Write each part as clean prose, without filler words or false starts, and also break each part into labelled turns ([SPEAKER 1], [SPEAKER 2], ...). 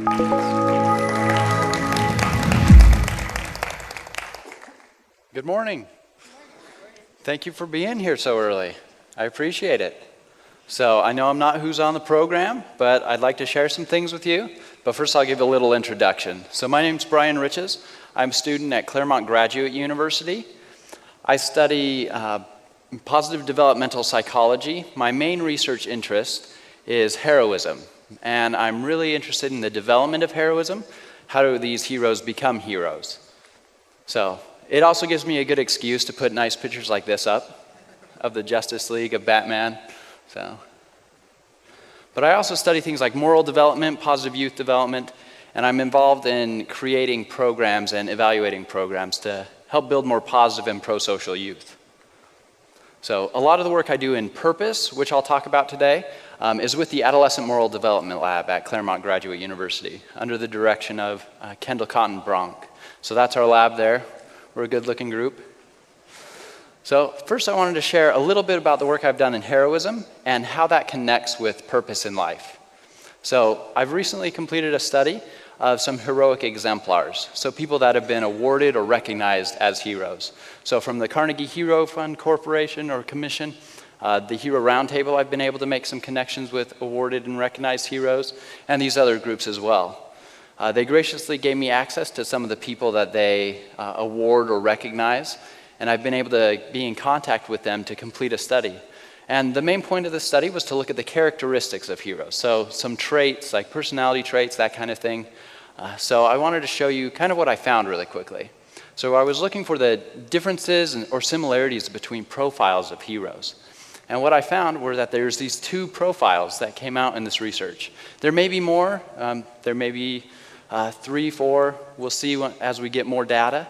[SPEAKER 1] Good morning. Thank you for being here so early. I appreciate it. So I know I'm not who's on the program, but I'd like to share some things with you. But first I'll give a little introduction. So my name's Brian Riches. I'm a student at Claremont Graduate University. I study positive developmental psychology. My main research interest is heroism. And I'm really interested in the development of heroism. How do these heroes become heroes? So it also gives me a good excuse to put nice pictures like this up of the Justice League, of Batman. But I also study things like moral development, positive youth development, and I'm involved in creating programs and evaluating programs to help build more positive and pro-social youth. So a lot of the work I do in Purpose, which I'll talk about today, is with the Adolescent Moral Development Lab at Claremont Graduate University under the direction of Kendall Cotton Bronk. So that's our lab there. We're a good-looking group. So first I wanted to share a little bit about the work I've done in heroism and how that connects with purpose in life. So I've recently completed a study of some heroic exemplars, so people that have been awarded or recognized as heroes. So from the Carnegie Hero Fund Corporation or Commission, the Hero Roundtable, I've been able to make some connections with awarded and recognized heroes, and these other groups as well. They graciously gave me access to some of the people that they award or recognize, and I've been able to be in contact with them to complete a study. And the main point of the study was to look at the characteristics of heroes, so some traits like personality traits, that kind of thing. So I wanted to show you kind of what I found really quickly. So I was looking for the differences or similarities between profiles of heroes. And what I found were that there's these two profiles that came out in this research. There may be more, there may be 3, 4, we'll see as we get more data.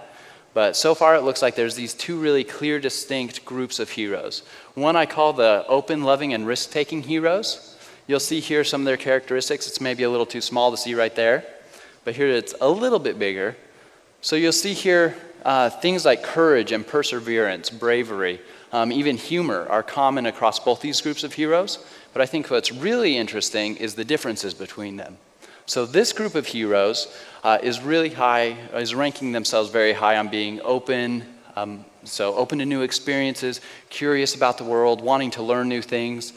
[SPEAKER 1] But so far it looks like there's these two really clear, distinct groups of heroes. One I call the open, loving, and risk-taking heroes. You'll see here some of their characteristics. It's maybe a little too small to see right there, but here it's a little bit bigger. So you'll see here things like courage and perseverance, bravery, even humor are common across both these groups of heroes. But I think what's really interesting is the differences between them. So this group of heroes is really high, is ranking themselves very high on being open, so open to new experiences, curious about the world, wanting to learn new things,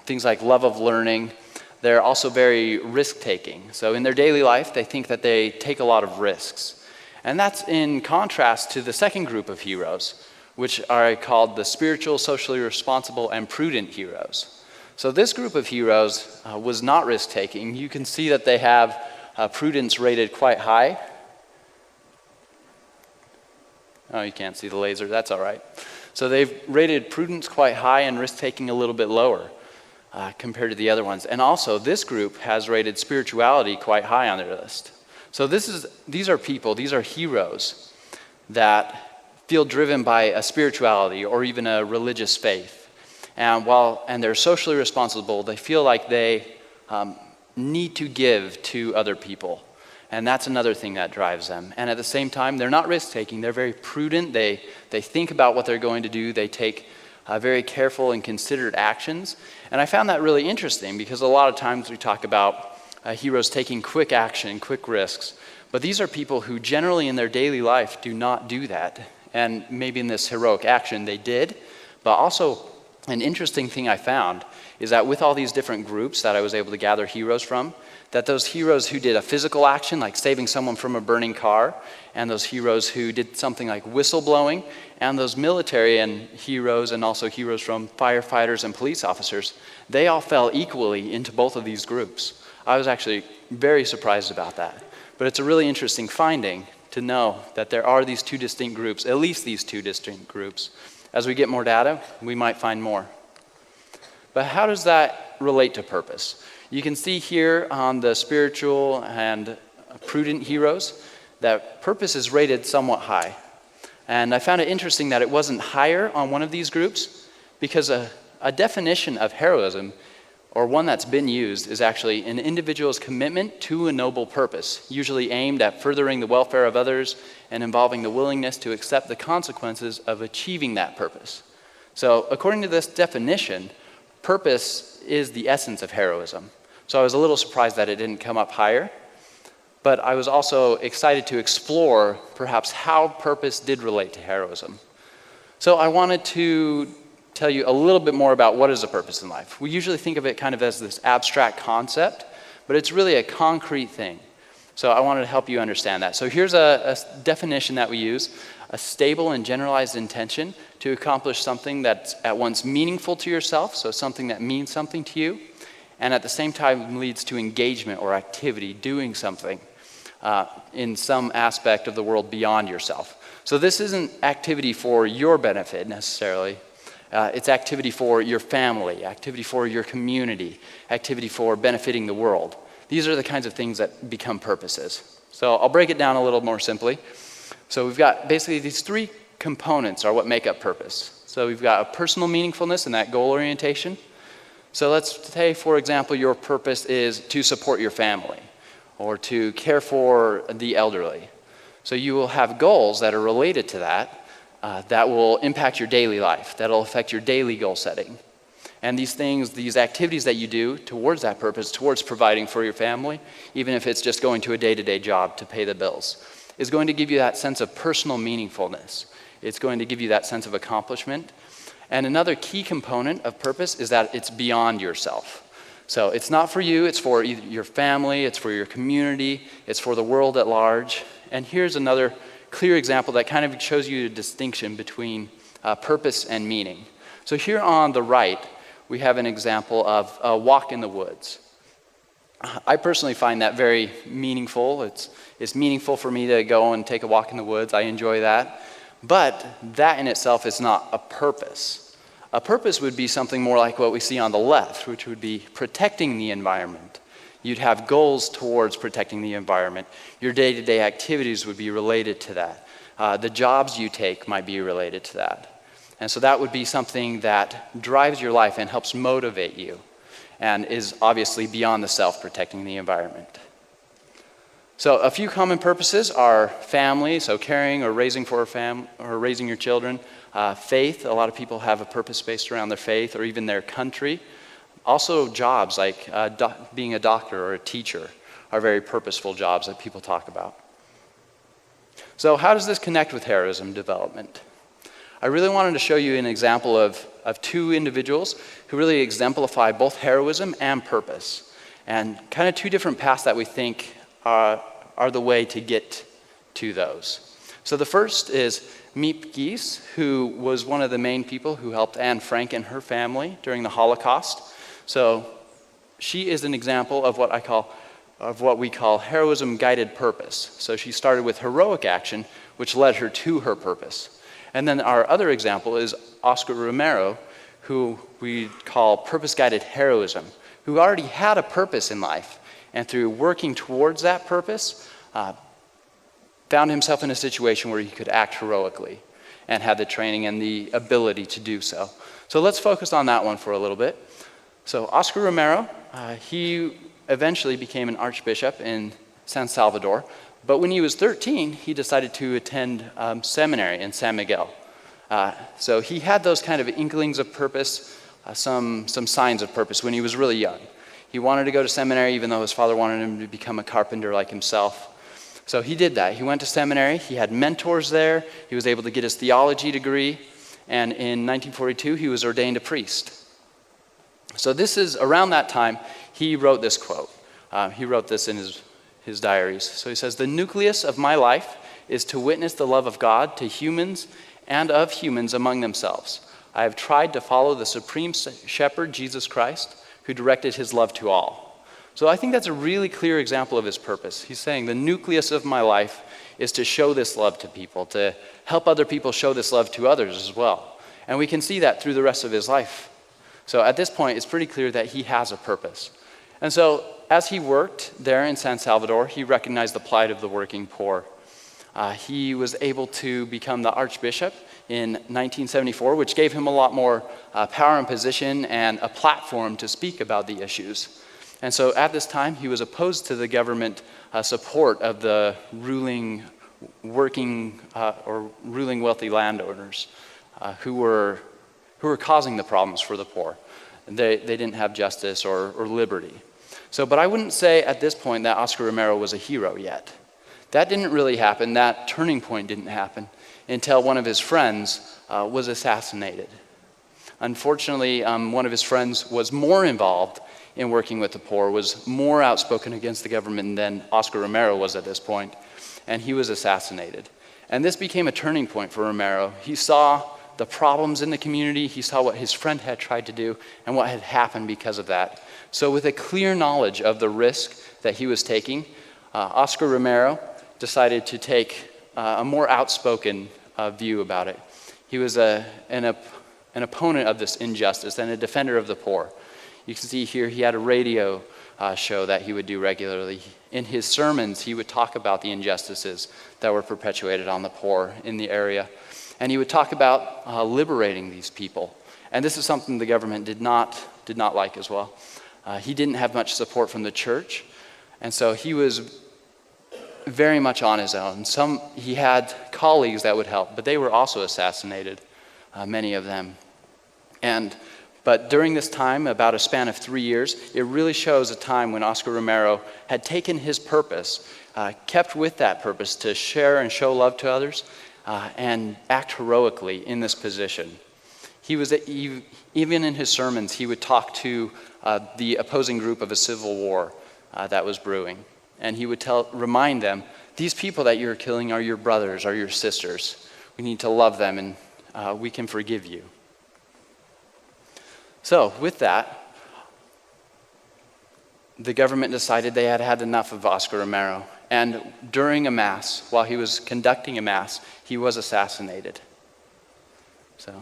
[SPEAKER 1] things like love of learning. They're also very risk-taking. So in their daily life, they think that they take a lot of risks. And that's in contrast to the second group of heroes, which are called the spiritual, socially responsible, and prudent heroes. So this group of heroes was not risk-taking. You can see that they have prudence rated quite high. Oh, you can't see the laser, that's all right. So they've rated prudence quite high and risk-taking a little bit lower compared to the other ones. And also, this group has rated spirituality quite high on their list. So these are people, these are heroes that feel driven by a spirituality or even a religious faith. And they're socially responsible, they feel like they need to give to other people. And that's another thing that drives them. And at the same time, they're not risk-taking, they're very prudent, they think about what they're going to do, they take very careful and considered actions. And I found that really interesting because a lot of times we talk about heroes taking quick action, quick risks. But these are people who generally in their daily life do not do that. And maybe in this heroic action they did, but also an interesting thing I found is that with all these different groups that I was able to gather heroes from, that those heroes who did a physical action like saving someone from a burning car, and those heroes who did something like whistleblowing, and those military and heroes and also heroes from firefighters and police officers, they all fell equally into both of these groups. I was actually very surprised about that. But it's a really interesting finding to know that there are these two distinct groups, at least these two distinct groups. As we get more data, we might find more. But how does that relate to purpose? You can see here on the spiritual and prudent heroes that purpose is rated somewhat high. And I found it interesting that it wasn't higher on one of these groups because a definition of heroism, or one that's been used, is actually an individual's commitment to a noble purpose, usually aimed at furthering the welfare of others and involving the willingness to accept the consequences of achieving that purpose. So according to this definition, purpose is the essence of heroism. So I was a little surprised that it didn't come up higher. but I was also excited to explore perhaps how purpose did relate to heroism. So I wanted to tell you a little bit more about what is a purpose in life. We usually think of it kind of as this abstract concept, but it's really a concrete thing. So I wanted to help you understand that. So here's a definition that we use: a stable and generalized intention to accomplish something that's at once meaningful to yourself, so something that means something to you, and at the same time leads to engagement or activity, doing something in some aspect of the world beyond yourself. So this isn't activity for your benefit necessarily. It's activity for your family, activity for your community, activity for benefiting the world. These are the kinds of things that become purposes. So I'll break it down a little more simply. So we've got basically these three components are what make up purpose. So we've got a personal meaningfulness and that goal orientation. So let's say, for example, your purpose is to support your family or to care for the elderly. So you will have goals that are related to that, that will impact your daily life, that'll affect your daily goal setting. And these things, these activities that you do towards that purpose, towards providing for your family, even if it's just going to a day-to-day job to pay the bills, is going to give you that sense of personal meaningfulness. It's going to give you that sense of accomplishment. And another key component of purpose is that it's beyond yourself. So it's not for you, it's for your family, it's for your community, it's for the world at large. And here's another clear example that kind of shows you a distinction between purpose and meaning. So here on the right, we have an example of a walk in the woods. I personally find that very meaningful. It's meaningful for me to go and take a walk in the woods. I enjoy that. But that in itself is not a purpose. A purpose would be something more like what we see on the left, which would be protecting the environment. You'd have goals towards protecting the environment. Your day-to-day activities would be related to that. The jobs you take might be related to that. And so that would be something that drives your life and helps motivate you and is obviously beyond the self, protecting the environment. So a few common purposes are family, so caring or raising for or raising your children. Faith, a lot of people have a purpose based around their faith or even their country. Also jobs like being a doctor or a teacher are very purposeful jobs that people talk about. So how does this connect with heroism development? I really wanted to show you an example of two individuals who really exemplify both heroism and purpose, and kind of two different paths that we think are the way to get to those. So the first is Miep Gies, who was one of the main people who helped Anne Frank and her family during the Holocaust. So she is an example of what we call heroism-guided purpose. So she started with heroic action, which led her to her purpose. And then our other example is Oscar Romero, who we call purpose-guided heroism, who already had a purpose in life, and through working towards that purpose, found himself in a situation where he could act heroically and had the training and the ability to do so. So let's focus on that one for a little bit. So Oscar Romero, he eventually became an archbishop in San Salvador, but when he was 13, he decided to attend seminary in San Miguel. So he had those kind of inklings of purpose, some signs of purpose when he was really young. He wanted to go to seminary even though his father wanted him to become a carpenter like himself. So he did that. He went to seminary, he had mentors there, he was able to get his theology degree, and in 1942 he was ordained a priest. So this is around that time he wrote this quote. He wrote this in his diaries. So he says, "The nucleus of my life is to witness the love of God to humans and of humans among themselves. I have tried to follow the supreme shepherd, Jesus Christ, who directed his love to all." So I think that's a really clear example of his purpose. He's saying the nucleus of my life is to show this love to people, to help other people show this love to others as well. And we can see that through the rest of his life. So at this point, it's pretty clear that he has a purpose. And so as he worked there in San Salvador, he recognized the plight of the working poor. He was able to become the archbishop in 1974, which gave him a lot more power and position and a platform to speak about the issues. And so at this time, he was opposed to the government support of the ruling wealthy landowners who were causing the problems for the poor. They didn't have justice or liberty. But I wouldn't say at this point that Oscar Romero was a hero yet. That didn't really happen. That turning point didn't happen until one of his friends was assassinated. Unfortunately, one of his friends was more involved in working with the poor, was more outspoken against the government than Oscar Romero was at this point, and he was assassinated. And this became a turning point for Romero. He saw the problems in the community, he saw what his friend had tried to do, and what had happened because of that. So with a clear knowledge of the risk that he was taking, Oscar Romero decided to take a more outspoken view about it. He was an opponent of this injustice and a defender of the poor. You can see here he had a radio show that he would do regularly. In his sermons, he would talk about the injustices that were perpetuated on the poor in the area. And he would talk about liberating these people. And this is something the government did not like as well. He didn't have much support from the church, and so he was very much on his own. He had colleagues that would help, but they were also assassinated, many of them. But during this time, about a span of 3 years, it really shows a time when Oscar Romero had taken his purpose, kept with that purpose to share and show love to others, and act heroically in this position. Even in his sermons, he would talk to the opposing group of a civil war that was brewing. And he would remind them, these people that you're killing are your brothers, are your sisters. We need to love them, and we can forgive you. So with that, the government decided they had had enough of Oscar Romero. And during a mass, while he was conducting a mass, he was assassinated. So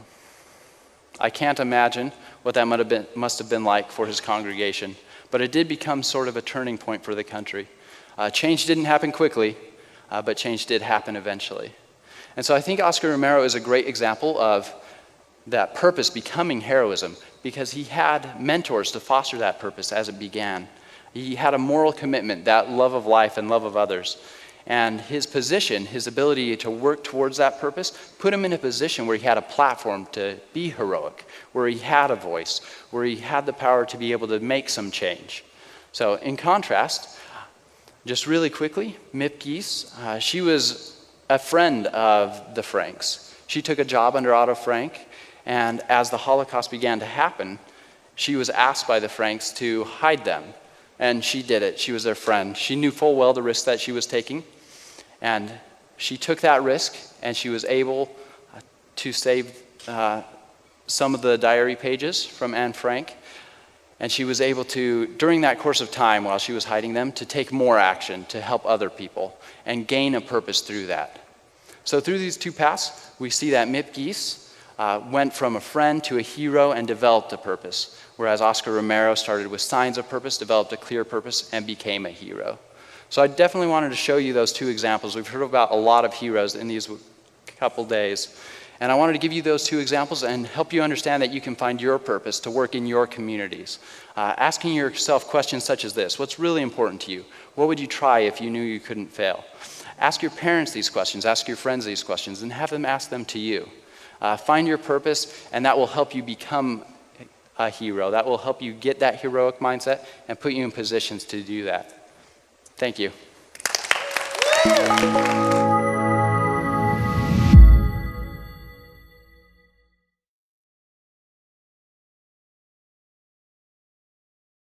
[SPEAKER 1] I can't imagine what that must have been like for his congregation, but it did become sort of a turning point for the country. Change didn't happen quickly, but change did happen eventually. And so I think Oscar Romero is a great example of that purpose becoming heroism, because he had mentors to foster that purpose as it began. He had a moral commitment, that love of life and love of others. And his position, his ability to work towards that purpose, put him in a position where he had a platform to be heroic, where he had a voice, where he had the power to be able to make some change. So in contrast, just really quickly, Mip Geese, she was a friend of the Franks. She took a job under Otto Frank, and as the Holocaust began to happen, she was asked by the Franks to hide them. And she did it. She was their friend. She knew full well the risk that she was taking. And she took that risk, and she was able to save some of the diary pages from Anne Frank. And she was able to, during that course of time while she was hiding them, to take more action to help other people and gain a purpose through that. So through these two paths, we see that Mip Geese went from a friend to a hero and developed a purpose, whereas Oscar Romero started with signs of purpose, developed a clear purpose, and became a hero. So I definitely wanted to show you those two examples. We've heard about a lot of heroes in these couple days, and I wanted to give you those two examples and help you understand that you can find your purpose to work in your communities. Asking yourself questions such as this: what's really important to you? What would you try if you knew you couldn't fail? Ask your parents these questions, ask your friends these questions, and have them ask them to you. Find your purpose, and that will help you become a hero. That will help you get that heroic mindset and put you in positions to do that. Thank you.